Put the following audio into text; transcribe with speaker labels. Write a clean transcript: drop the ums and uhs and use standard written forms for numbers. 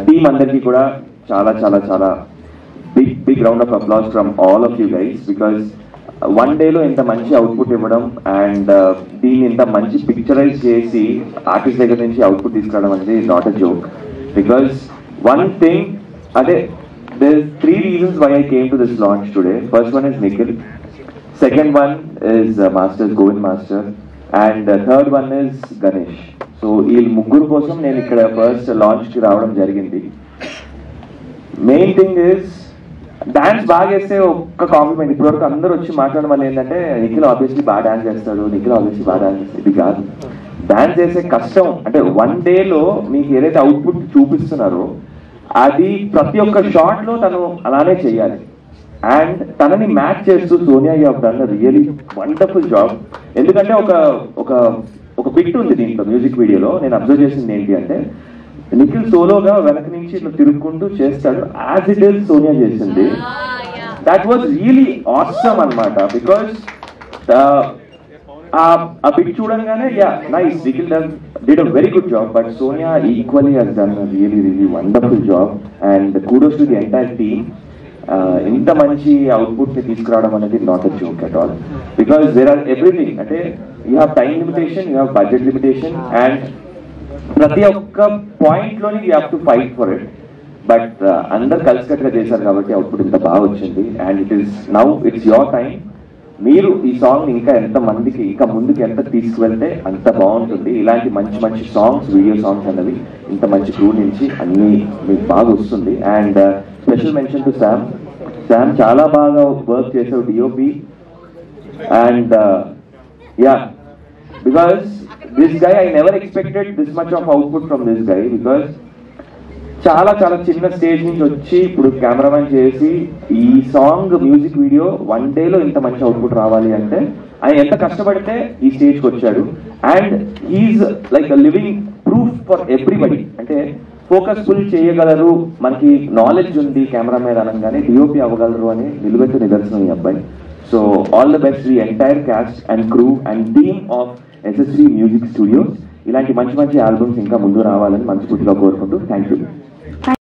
Speaker 1: Team అందరికీ కూడా చాలా చాలా చాలా big round of applause from all of you guys because one డేలో ఇంత మంచి అవుట్పుట్ ఇవ్వడం అండ్ దీన్ని ఇంత మంచి పిక్చరైజ్ చేసి ఆర్టిస్ట్ దగ్గర నుంచి అవుట్పుట్ తీసుకురావడం అనేది not a joke because one thing అదే there are 3 reasons why I came to this launch today. First one is Nikhil, second one is Master Govind Master, and third one is Ganesh. So ఈ ముగ్గురు కోసం నేను ఇక్కడ first launch కి రావడం జరిగింది. Main thing is dance బాగా చేస్తే ఒక్క కాంప్లిమెంట్ ఇప్పటివరకు అందరూ వచ్చి మాట్లాడడం వల్ల ఏంటంటే నిఖిల్ ఆబ్వియస్లీ బాగా డాన్స్ చేస్తాడు, నిఖిల్ ఆబ్వియస్లీ బాగా డాన్స్ చేస్తాడు. ఇది కాదు, డాన్స్ చేసే కష్టం అంటే వన్ డేలో మీకు ఏదైతే అవుట్పుట్ చూపిస్తున్నారో అది ప్రతి ఒక్క షాట్ లో తను అలానే చేయాలి. అండ్ తనని మ్యాచ్ చేస్తూ Sonia you have done a really wonderful job. ఎందుకంటే ఒక ఒక ఒక బిట్ ఉంది దీంట్లో మ్యూజిక్ వీడియోలో నేను అబ్జర్వ్ చేసింది ఏంటి అంటే నిఖిల్ సోలోగా వెనక నుంచి ఇట్లా తిరుగుకుంటూ చేస్తాడు యాజ్ ఇట్ ఈస్ సోనియా చేసింది. దట్ వాజ్ రియలీ ఆసమ్ అన్నమాట బికాస్ ఆ బిట్ చూడంగానే yeah nice Nikhil did a very good job, but Sonia equally has done a really wonderful job, and kudos to the entire team. ఇంత మంచి output ని తీసుకురావడం అనేది not a joke at all because there are everything అంటే you have time limitation, you have budget limitation, and ప్రతి ఒక్క point లోని you have to fight for it. But అందరు కలిసికట్టుగా చేశారు కాబట్టి అవుట్పుట్ ఇంత బాగా వచ్చింది. And it's your time. మీరు ఈ సాంగ్ ఇంకా ఎంత మందికి ఇంకా ముందుకు ఎంత తీసుకువెళ్తే అంత బాగుంటుంది. ఇలాంటి మంచి మంచి సాంగ్స్, వీడియో సాంగ్స్ అన్నవి ఇంత మంచి క్రూ నుంచి అన్ని మీకు బాగా వస్తుంది. And special mention to Sam చాలా బాగా వర్క్ చేసావు DOP. And yeah because this guy I never expected this much of output from this guy because చాలా చాలా చిన్న స్టేజ్ నుంచి వచ్చి ఇప్పుడు కెమెరామెన్ చేసి ఈ సాంగ్ మ్యూజిక్ వీడియో వన్ డేలో ఇంత మంచి అవుట్పుట్ రావాలి అంటే ఆయన ఎంత కష్టపడితే ఈ స్టేజ్కి వచ్చాడు. And he's like a living proof for everybody. అంటే ఫోకస్ఫుల్ చేయగలరు, మనకి నాలెడ్జ్ ఉంది కెమెరా మీద అనగానే డిఓపి అవ్వగలరు అని నిలువెత్తు నిదర్శనం ఈ అబ్బాయి. So all the best the entire cost and crew and team of SSV music studios. ఇలాంటి మంచి మంచి ఆల్బమ్స్ ఇంకా ముందు రావాలని మనస్ఫూర్తిగా కోరుకుంటూ థ్యాంక్ యూ.